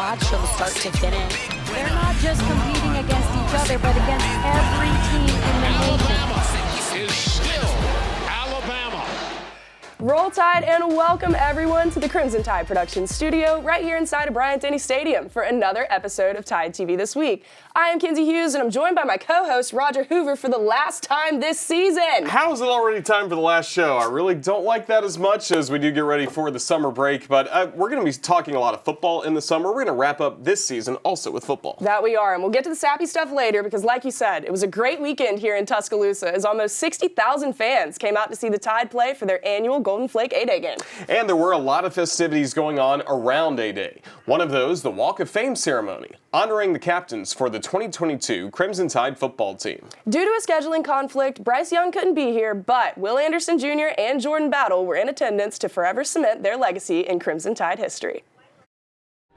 watch from start to finish. They're not just competing against each other, but against every team in the nation. Is still Alabama. Roll Tide and welcome everyone to the Crimson Tide production studio right here inside of Bryant-Denny Stadium for another episode of TideTV This Week. I am Kinsey Hughes and I'm joined by my co-host Roger Hoover for the last time this season. How is it already time for the last show? I really don't like that as much as we do get ready for the summer break, but we're going to be talking a lot of football in the summer. We're going to wrap up this season also with football. That we are, and we'll get to the sappy stuff later because like you said, it was a great weekend here in Tuscaloosa as almost 60,000 fans came out to see the Tide play for their annual Golden Flake A-Day game. And there were a lot of festivities going on around A-Day. One of those, the Walk of Fame ceremony, honoring the captains for the 2022 Crimson Tide football team. Due to a scheduling conflict, Bryce Young couldn't be here, but Will Anderson Jr. and Jordan Battle were in attendance to forever cement their legacy in Crimson Tide history.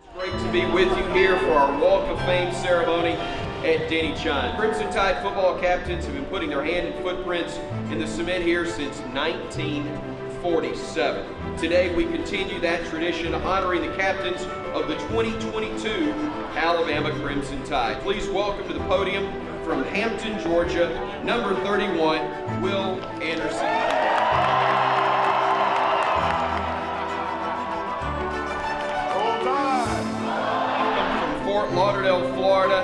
It's great to be with you here for our Walk of Fame ceremony at Denny Chine. Crimson Tide football captains have been putting their hand and footprints in the cement here since 1947. Today we continue that tradition honoring the captains of the 2022 Alabama Crimson Tide. Please welcome to the podium from Hampton, Georgia, number 31, Will Anderson. From Fort Lauderdale, Florida,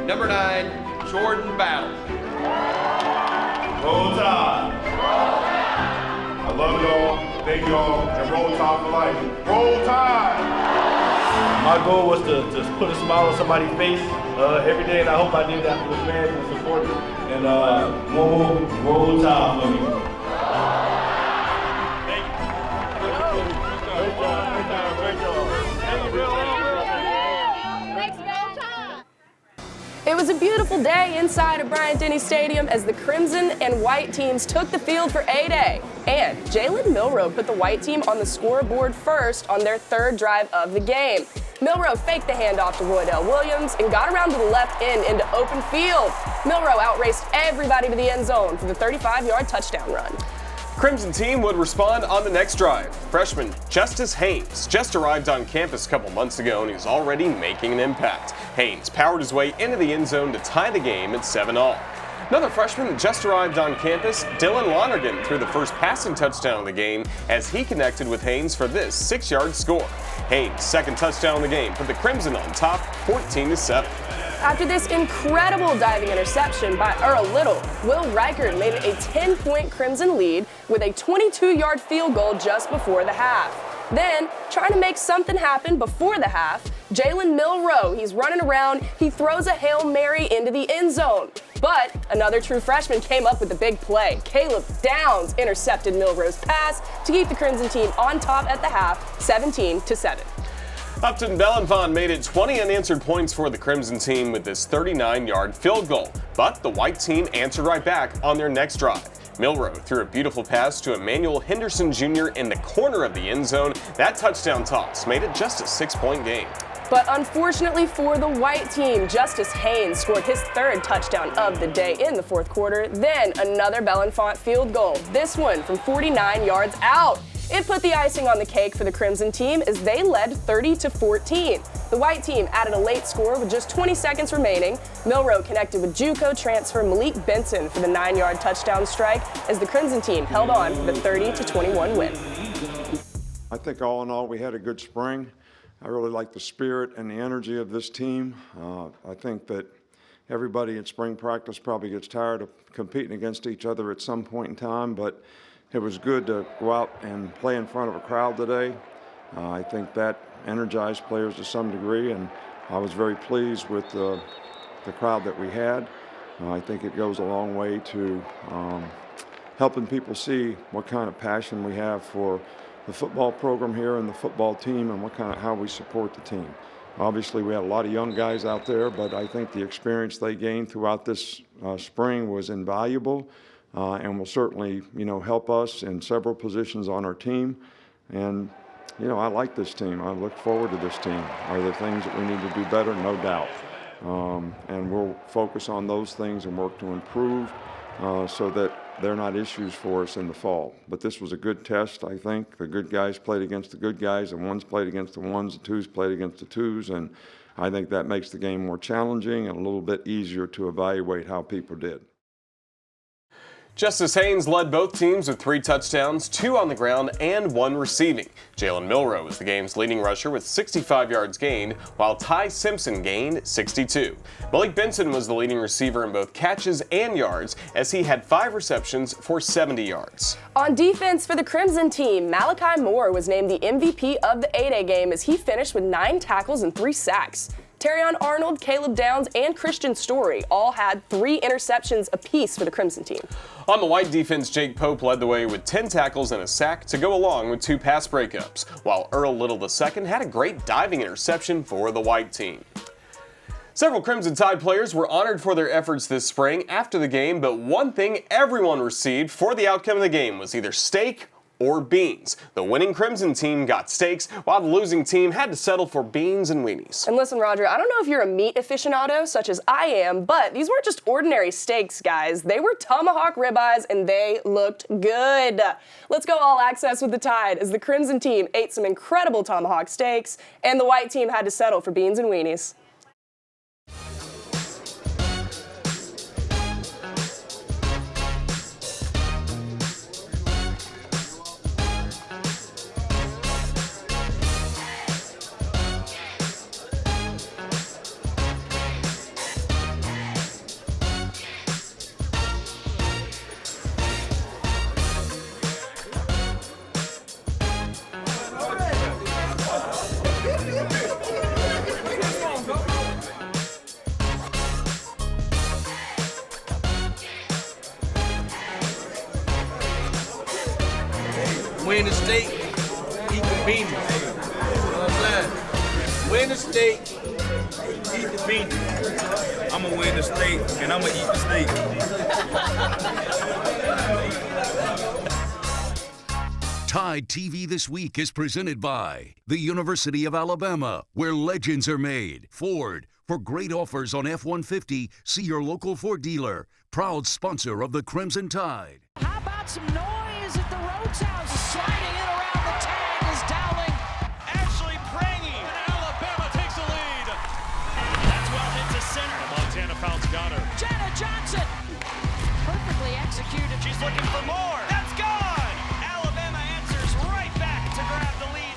number 9, Jordan Battle. Roll Tide. I love y'all, thank y'all, and Roll Tide for life. Roll Tide! My goal was to put a smile on somebody's face every day, and I hope I did that for the fans and supporters. And more Roll Tide for me. Thank you. Great job. Thank you, Bill. It was a beautiful day inside of Bryant-Denny Stadium as the Crimson and White teams took the field for A-Day. And Jalen Milroe put the White team on the scoreboard first on their third drive of the game. Milroe faked the handoff to Roydell Williams and got around to the left end into open field. Milroe outraced everybody to the end zone for the 35-yard touchdown run. Crimson team would respond on the next drive. Freshman Justice Haynes just arrived on campus a couple months ago and he's already making an impact. Haynes powered his way into the end zone to tie the game at 7-all. Another freshman that just arrived on campus, Dylan Lonergan, threw the first passing touchdown of the game as he connected with Haynes for this 6-yard score. Haynes' second touchdown of the game put the Crimson on top 14-7. After this incredible diving interception by Earl Little, Will Reichard made it a 10-point Crimson lead with a 22-yard field goal just before the half. Then, trying to make something happen before the half, Jalen Milroe, he's running around, he throws a Hail Mary into the end zone. But another true freshman came up with a big play. Caleb Downs intercepted Milroe's pass to keep the Crimson team on top at the half, 17-7. Upton Bellenfond made it 20 unanswered points for the Crimson team with this 39-yard field goal, but the White team answered right back on their next drive. Milroe threw a beautiful pass to Emmanuel Henderson Jr. in the corner of the end zone. That touchdown toss made it just a 6-point game. But unfortunately for the White team, Justice Haynes scored his third touchdown of the day in the fourth quarter. Then another Bellenfond field goal, this one from 49 yards out. It put the icing on the cake for the Crimson team as they led 30-14. The White team added a late score with just 20 seconds remaining. Milroe connected with JUCO transfer Malik Benson for the 9-yard touchdown strike as the Crimson team held on for the 30-21 win. I think all in all we had a good spring. I really like the spirit and the energy of this team. I think that everybody in spring practice probably gets tired of competing against each other at some point in time, but it was good to go out and play in front of a crowd today. I think that energized players to some degree, and I was very pleased with the crowd that we had. I think it goes a long way to helping people see what kind of passion we have for the football program here and the football team and how we support the team. Obviously, we had a lot of young guys out there, but I think the experience they gained throughout this spring was invaluable. And will certainly, help us in several positions on our team. And, I like this team. I look forward to this team. Are there things that we need to do better? No doubt. And we'll focus on those things and work to improve so that, they're not issues for us in the fall. But this was a good test, I think. The good guys played against the good guys, and ones played against the ones, the twos played against the twos, and I think that makes the game more challenging and a little bit easier to evaluate how people did. Justice Haynes led both teams with 3 touchdowns, 2 on the ground, and 1 receiving. Jalen Milroe was the game's leading rusher with 65 yards gained, while Ty Simpson gained 62. Malik Benson was the leading receiver in both catches and yards, as he had 5 receptions for 70 yards. On defense for the Crimson team, Malachi Moore was named the MVP of the 8A game as he finished with 9 tackles and 3 sacks. Terrion Arnold, Caleb Downs, and Christian Story all had 3 interceptions apiece for the Crimson team. On the white defense, Jake Pope led the way with 10 tackles and a sack to go along with 2 pass breakups, while Earl Little II had a great diving interception for the white team. Several Crimson Tide players were honored for their efforts this spring after the game, but one thing everyone received for the outcome of the game was either steak or beans. The winning Crimson team got steaks, while the losing team had to settle for beans and weenies. And listen, Roger, I don't know if you're a meat aficionado, such as I am, but these weren't just ordinary steaks, guys. They were tomahawk ribeyes, and they looked good. Let's go all access with the Tide, as the Crimson team ate some incredible tomahawk steaks, and the white team had to settle for beans and weenies. Win the steak, eat the beans. You know what I'm saying? Win the steak, eat the beans. I'm gonna win the steak and I'm gonna eat the steak. Tide TV This Week is presented by the University of Alabama, where legends are made. Ford, for great offers on F-150, see your local Ford dealer. Proud sponsor of the Crimson Tide. How about some noise at the Rhodes House? Sliding in around the tag is Dowling. Ashley Prangy. And Alabama takes the lead. That's well hit to center. Montana founds Goddard. Jenna Johnson. Perfectly executed. She's looking for more. That's gone. Alabama answers right back to grab the lead.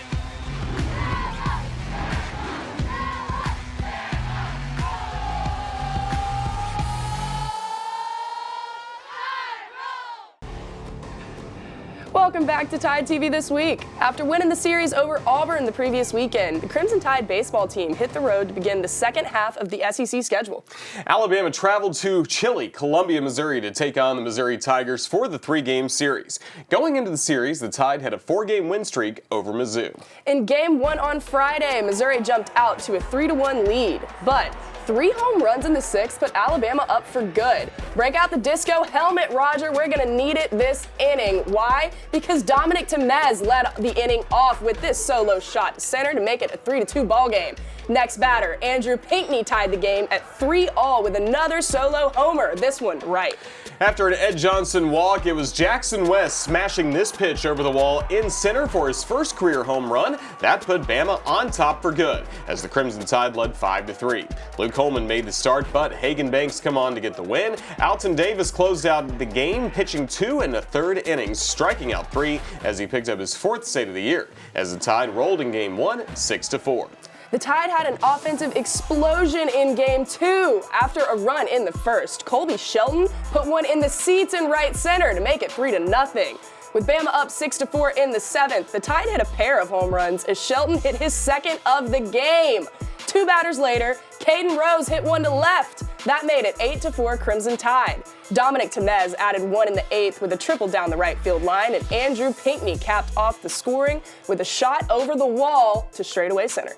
Welcome back to Tide TV This Week. After winning the series over Auburn the previous weekend, the Crimson Tide baseball team hit the road to begin the second half of the SEC schedule. Alabama traveled to chilly Columbia, Missouri to take on the Missouri Tigers for the 3-game series. Going into the series, the Tide had a 4-game win streak over Mizzou. In Game 1 on Friday, Missouri jumped out to a 3-1 lead, but 3 home runs in the 6th put Alabama up for good. Break out the disco helmet, Roger. We're going to need it this inning. Why? Because Dominic Temez led the inning off with this solo shot to center to make it a 3-2 ball game. Next batter, Andrew Pinckney tied the game at 3-all with another solo homer, this one right. After an Ed Johnson walk, it was Jackson West smashing this pitch over the wall in center for his first career home run. That put Bama on top for good, as the Crimson Tide led 5-3. Luke Coleman made the start, but Hagan Banks come on to get the win. Alton Davis closed out the game, pitching 2 1/3 innings, striking out 3 as he picked up his 4th save of the year, as the Tide rolled in Game 1, 6-4. The Tide had an offensive explosion in Game 2 after a run in the first. Colby Shelton put one in the seats in right center to make it 3-0. With Bama up 6-4 in the 7th, the Tide hit a pair of home runs as Shelton hit his 2nd of the game. 2 batters later, Caden Rose hit one to left. That made it 8-4 Crimson Tide. Dominic Temez added one in the 8th with a triple down the right field line, and Andrew Pinckney capped off the scoring with a shot over the wall to straightaway center.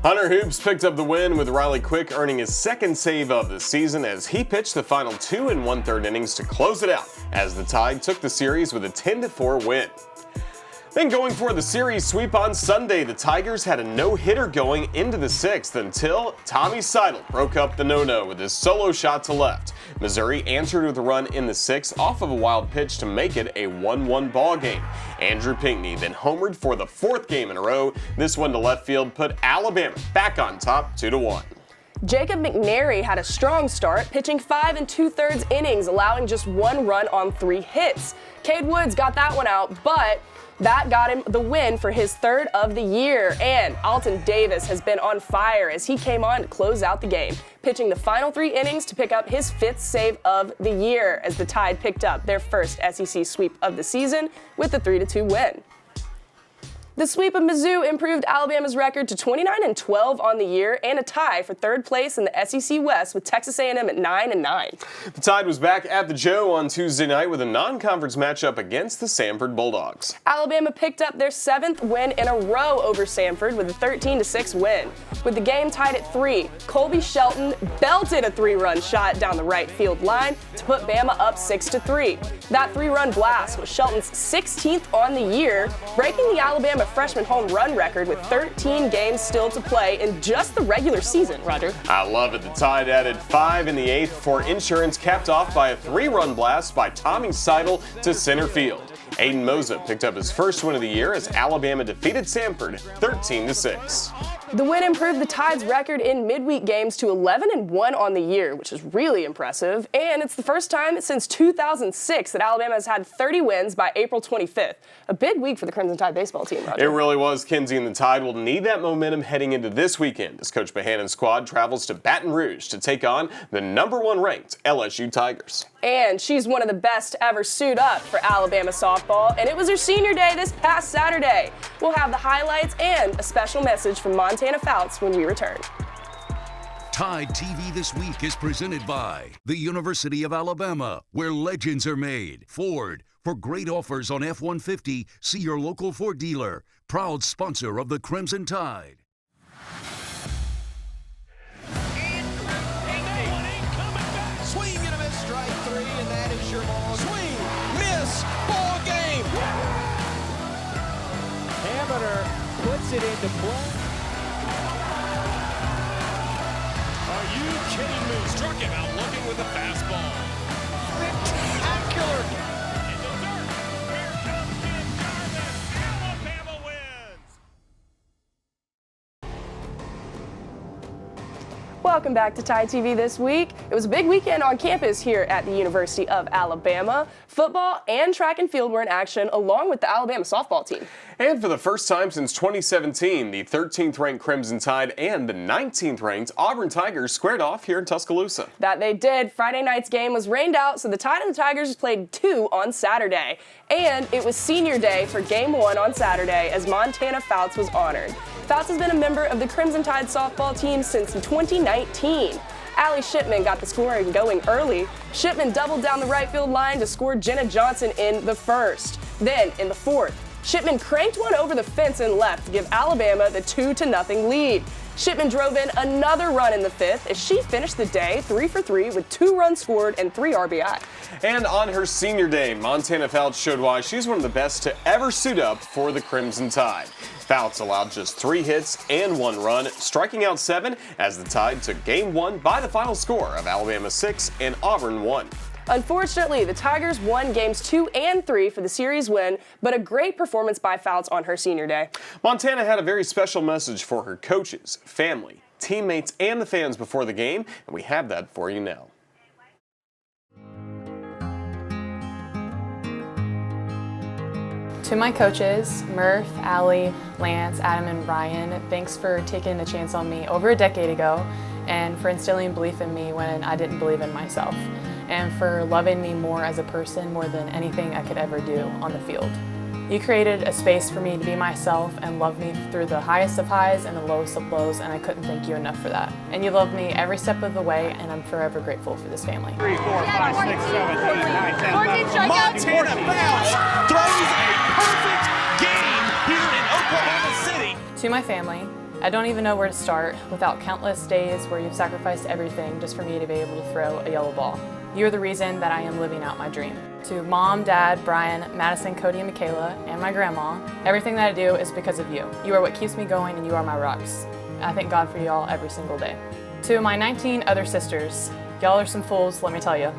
Hunter Hoops picked up the win with Riley Quick earning his 2nd save of the season as he pitched the final 2 1/3 innings to close it out as the Tide took the series with a 10-4 win. Then going for the series sweep on Sunday, the Tigers had a no-hitter going into the 6th until Tommy Seidel broke up the no-no with his solo shot to left. Missouri answered with a run in the 6th off of a wild pitch to make it a 1-1 ball game. Andrew Pinckney then homered for the 4th game in a row. This one to left field put Alabama back on top 2-1. Jacob McNary had a strong start, pitching 5 2/3 innings, allowing just 1 run on 3 hits. Cade Woods got that one out, but that got him the win for his 3rd of the year. And Alton Davis has been on fire as he came on to close out the game, pitching the final 3 innings to pick up his 5th save of the year as the Tide picked up their first SEC sweep of the season with a 3-2 win. The sweep of Mizzou improved Alabama's record to 29-12 on the year and a tie for 3rd place in the SEC West with Texas A&M at 9-9. The Tide was back at the Joe on Tuesday night with a non-conference matchup against the Samford Bulldogs. Alabama picked up their 7th win in a row over Samford with a 13-6 win. With the game tied at 3, Colby Shelton belted a 3-run shot down the right field line to put Bama up 6-3. That 3-run blast was Shelton's 16th on the year, breaking the Alabama freshman home run record with 13 games still to play in just the regular season, Roger. I love it. The Tide added 5 in the 8th for insurance, capped off by a 3-run blast by Tommy Seidel to center field. Aiden Moza picked up his first win of the year as Alabama defeated Samford 13-6. The win improved the Tide's record in midweek games to 11-1 on the year, which is really impressive, and it's the first time since 2006 that Alabama has had 30 wins by April 25th. A big week for the Crimson Tide baseball team, Roger. It really was, Kinsey, and the Tide will need that momentum heading into this weekend as Coach Bohannon's squad travels to Baton Rouge to take on the #1 ranked LSU Tigers. And she's one of the best to ever suit up for Alabama softball, and it was her senior day this past Saturday. We'll have the highlights and a special message from Montana Fouts when we return. Tide TV This Week is presented by the University of Alabama, where legends are made. Ford, for great offers on F-150, see your local Ford dealer. Proud sponsor of the Crimson Tide. Swing and a miss, strike 3, and that is your ball. Swing, miss, ball game. Hammer puts it into play. Are you kidding me? Struck him out looking with a fastball. Spectacular. In the dirt. Here comes Jim Jarvis. Alabama wins. Welcome back to Tide TV This Week. It was a big weekend on campus here at the University of Alabama. Football and track and field were in action along with the Alabama softball team. And for the first time since 2017, the 13th ranked Crimson Tide and the 19th ranked Auburn Tigers squared off here in Tuscaloosa. That they did. Friday night's game was rained out, so the Tide and the Tigers played 2 on Saturday. And it was senior day for game 1 on Saturday as Montana Fouts was honored. Fouts has been a member of the Crimson Tide softball team since 2019. Allie Shipman got the scoring going early. Shipman doubled down the right field line to score Jenna Johnson in the first. Then, in the 4th, Shipman cranked one over the fence and left to give Alabama the 2-0 lead. Shipman drove in another run in the 5th as she finished the day 3 for 3 with 2 runs scored and 3 RBI. And on her senior day, Montana Fouts showed why she's one of the best to ever suit up for the Crimson Tide. Fouts allowed just 3 hits and 1 run, striking out 7 as the Tide took game 1 by the final score of Alabama 6 and Auburn 1. Unfortunately, the Tigers won games 2 and 3 for the series win, but a great performance by Fouts on her senior day. Montana had a very special message for her coaches, family, teammates, and the fans before the game, and we have that for you now. To my coaches, Murph, Allie, Lance, Adam, and Ryan, thanks for taking a chance on me over a decade ago and for instilling belief in me when I didn't believe in myself, and for loving me more as a person more than anything I could ever do on the field. You created a space for me to be myself and love me through the highest of highs and the lowest of lows, and I couldn't thank you enough for that. And you loved me every step of the way, and I'm forever grateful for this family. 3, 4, 5, 6, 7, 8, 9, 10, 11. Montana Fouts throws a perfect game here in Oklahoma City. To my family, I don't even know where to start without countless days where you've sacrificed everything just for me to be able to throw a yellow ball. You're the reason that I am living out my dream. To Mom, Dad, Brian, Madison, Cody, and Michaela, and my grandma, everything that I do is because of you. You are what keeps me going, and you are my rocks. I thank God for y'all every single day. To my 19 other sisters, y'all are some fools, let me tell you.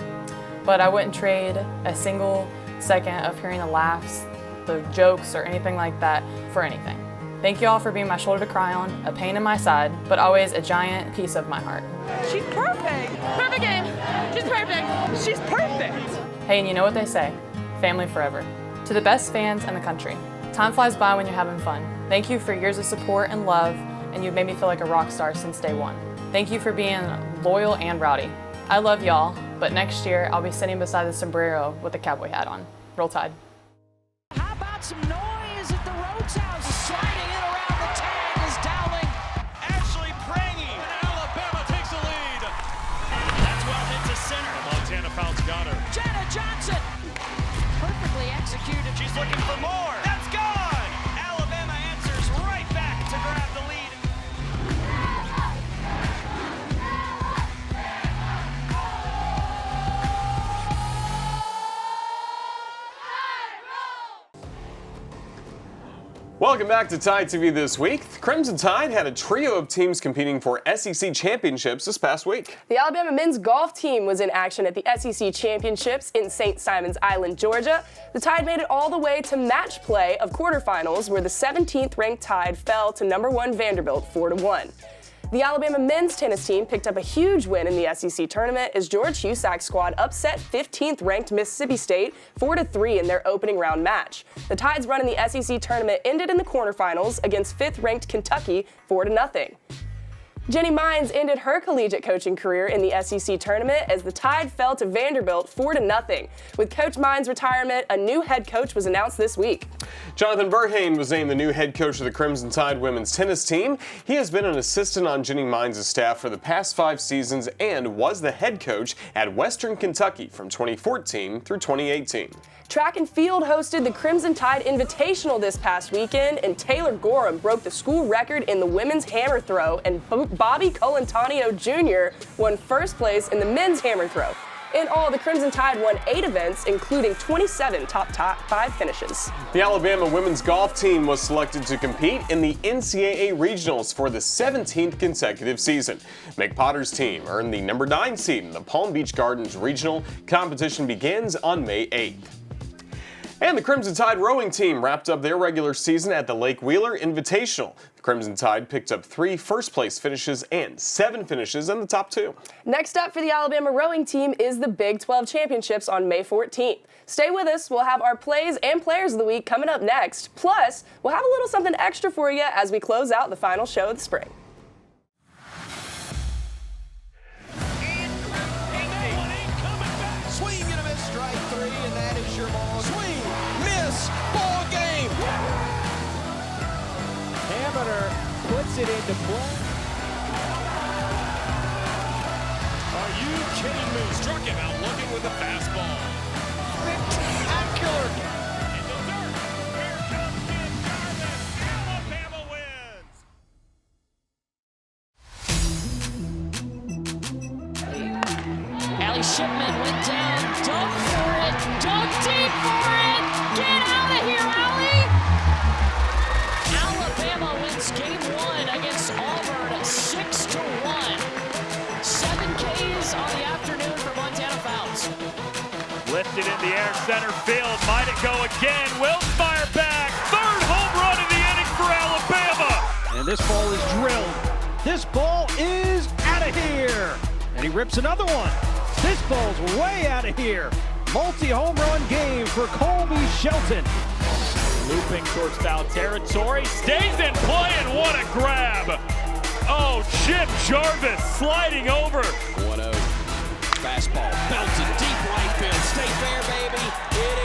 But I wouldn't trade a single second of hearing the laughs, the jokes, or anything like that for anything. Thank you all for being my shoulder to cry on, a pain in my side, but always a giant piece of my heart. She's perfect. Perfect game. She's perfect. She's perfect. Hey, and you know what they say, family forever. To the best fans in the country, time flies by when you're having fun. Thank you for years of support and love, and you've made me feel like a rock star since day one. Thank you for being loyal and rowdy. I love y'all, but next year I'll be sitting beside the sombrero with a cowboy hat on. Roll Tide. How about some noise at the Roadhouse? Sliding in around the tag is Dowling. Ashley Prangy. And Alabama takes the lead. That's well hit to center. Montana Fouts got her. Jenna Johnson. Perfectly executed. She's looking for more. That's gone. Alabama answers right back to grab the lead. Welcome back to Tide TV this week. The Crimson Tide had a trio of teams competing for SEC championships this past week. The Alabama men's golf team was in action at the SEC championships in St. Simons Island, Georgia. The Tide made it all the way to match play of quarterfinals, where the 17th ranked Tide fell to number 1 Vanderbilt 4-1. The Alabama men's tennis team picked up a huge win in the SEC tournament as George Husak's squad upset 15th ranked Mississippi State 4-3 in their opening round match. The Tide's run in the SEC tournament ended in the quarterfinals against 5th ranked Kentucky 4-0. Jenny Mines ended her collegiate coaching career in the SEC tournament as the Tide fell to Vanderbilt 4-0. With Coach Mines' retirement, a new head coach was announced this week. Jonathan Verhane was named the new head coach of the Crimson Tide women's tennis team. He has been an assistant on Jenny Mines' staff for the past 5 seasons and was the head coach at Western Kentucky from 2014 through 2018. Track and field hosted the Crimson Tide Invitational this past weekend, and Taylor Gorham broke the school record in the women's hammer throw, and Bobby Colantonio Jr. won first place in the men's hammer throw. In all, the Crimson Tide won 8 events, including 27 top 5 finishes. The Alabama women's golf team was selected to compete in the NCAA Regionals for the 17th consecutive season. McPotter's team earned the number 9 seed in the Palm Beach Gardens Regional. Competition begins on May 8th. And the Crimson Tide rowing team wrapped up their regular season at the Lake Wheeler Invitational. The Crimson Tide picked up 3 first-place finishes and 7 finishes in the top 2. Next up for the Alabama rowing team is the Big 12 Championships on May 14th. Stay with us. We'll have our plays and players of the week coming up next. Plus, we'll have a little something extra for you as we close out the final show of the spring. Swing and a miss, strike 3, and that is your ball. Swing, miss, ball game. Hammer puts it into play. Are you kidding me? Struck him out looking with a fastball. Spectacular. In the dirt. Here comes Jim Jarvis. Alabama wins. Allie Shipman went down, dug for it, dug deep for it. Get out of here, Allie! Alabama wins game 1 against Auburn 6-1. 7 Ks on the afternoon for Montana Fouts. Lifted in the air, center field. Might it go again? Will fire back. 3rd home run of the inning for Alabama. And this ball is drilled. This ball is out of here. And he rips another one. This ball's way out of here. Multi-home run game for Colby Shelton. Looping towards foul territory. Stays in play, and what a grab. Oh, Jim Jarvis sliding over. 1-0. Fastball belted deep right field. Stay fair, baby. It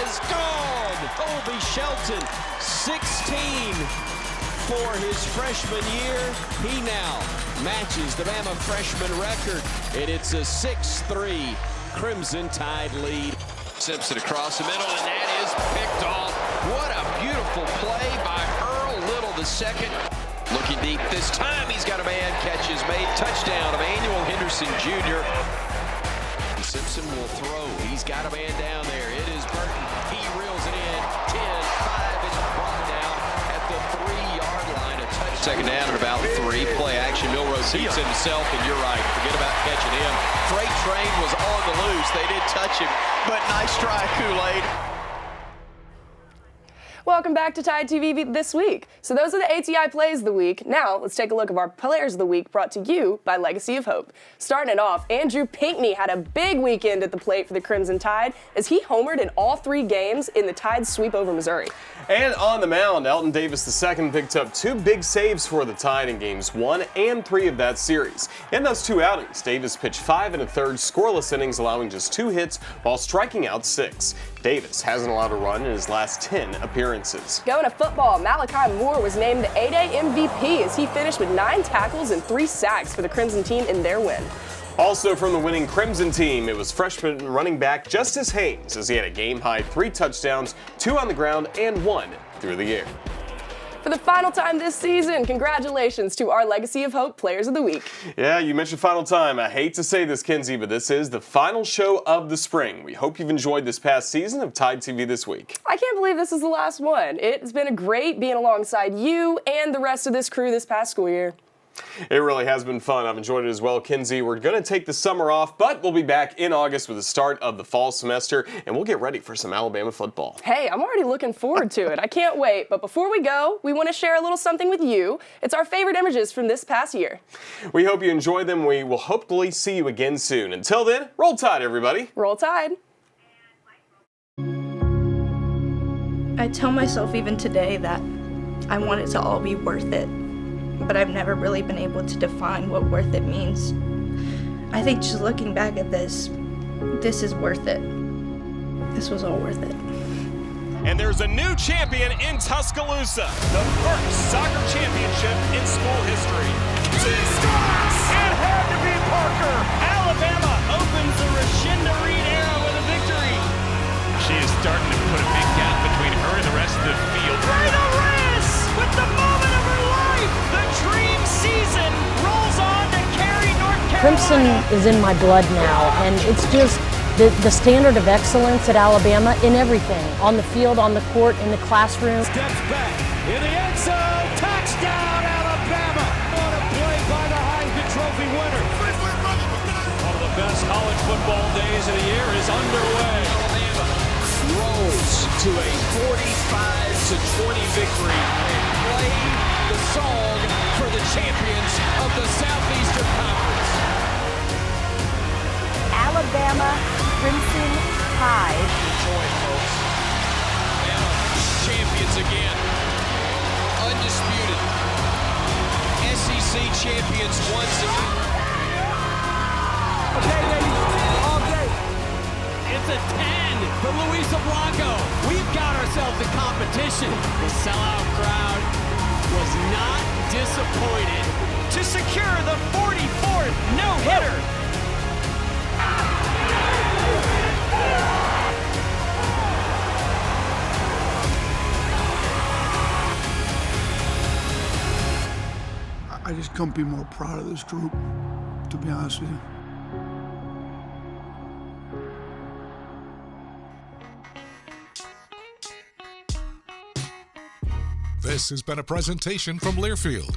is gone. Colby Shelton, 16 for his freshman year. He now matches the Bama freshman record, and it's a 6-3 Crimson Tide lead. Simpson across the middle, and that is picked off. What a beautiful play by Earl Little II. Looking deep this time, he's got a man. Catch is made. Touchdown, Emmanuel Henderson Jr. Simpson will throw. He's He's got a man down there. It is Burton. He reels it in. 10, 5. It's brought down at the 3-yard line. A touch. Second down at about 3. Play action. Milrose sees himself, and you're right. Forget about catching him. Freight train was on the loose. They did touch him, but nice try, Kool-Aid. Welcome back to Tide TV this week. So those are the ATI plays of the week. Now let's take a look at our players of the week brought to you by Legacy of Hope. Starting it off, Andrew Pinckney had a big weekend at the plate for the Crimson Tide as he homered in all 3 games in the Tide sweep over Missouri. And on the mound, Elton Davis II picked up 2 big saves for the Tide in games 1 and 3 of that series. In those 2 outings, Davis pitched 5 1/3 scoreless innings, allowing just 2 hits while striking out 6. Davis hasn't allowed a run in his last 10 appearances. Going to football, Malachi Moore was named the A-Day MVP as he finished with 9 tackles and 3 sacks for the Crimson team in their win. Also from the winning Crimson team, it was freshman running back Justice Haynes as he had a game-high 3 touchdowns, 2 on the ground and 1 through the air. For the final time this season, congratulations to our Legacy of Hope Players of the Week. Yeah, you mentioned final time. I hate to say this, Kinsey, but this is the final show of the spring. We hope you've enjoyed this past season of Tide TV This Week. I can't believe this is the last one. It's been a great being alongside you and the rest of this crew this past school year. It really has been fun. I've enjoyed it as well, Kinsey. We're going to take the summer off, but we'll be back in August with the start of the fall semester, and we'll get ready for some Alabama football. Hey, I'm already looking forward to it. I can't wait. But before we go, we want to share a little something with you. It's our favorite images from this past year. We hope you enjoy them. We will hopefully see you again soon. Until then, roll Tide, everybody. Roll Tide. I tell myself even today that I want it to all be worth it. But I've never really been able to define what worth it means. I think just looking back at this is worth it. This was all worth it. And there's a new champion in Tuscaloosa, the first soccer championship in school history. She scores! It had to be Parker. Alabama opens the Rashinda Reed era with a victory. She is starting to put a big gap between her and the rest of the field. Rachel Reyes with the moment of her life. The dream season rolls on to carry North Carolina. Crimson is in my blood now, and it's just the standard of excellence at Alabama in everything, on the field, on the court, in the classroom. Steps back in the end zone, touchdown Alabama! What a play by the Heisman Trophy winner. One of the best college football days of the year is underway. Alabama rolls to a 45-20 victory and play the song for the champions of the Southeastern Conference. Alabama Crimson Tide. Enjoy it, folks. Alabama champions again. Undisputed. SEC champions once again. Okay, ladies, all day. It's a 10 for Luisa Blanco. We've got ourselves a competition. The sellout crowd was not disappointed To secure the 44th no-hitter. I just couldn't be more proud of this group, to be honest with you. This has been a presentation from Learfield,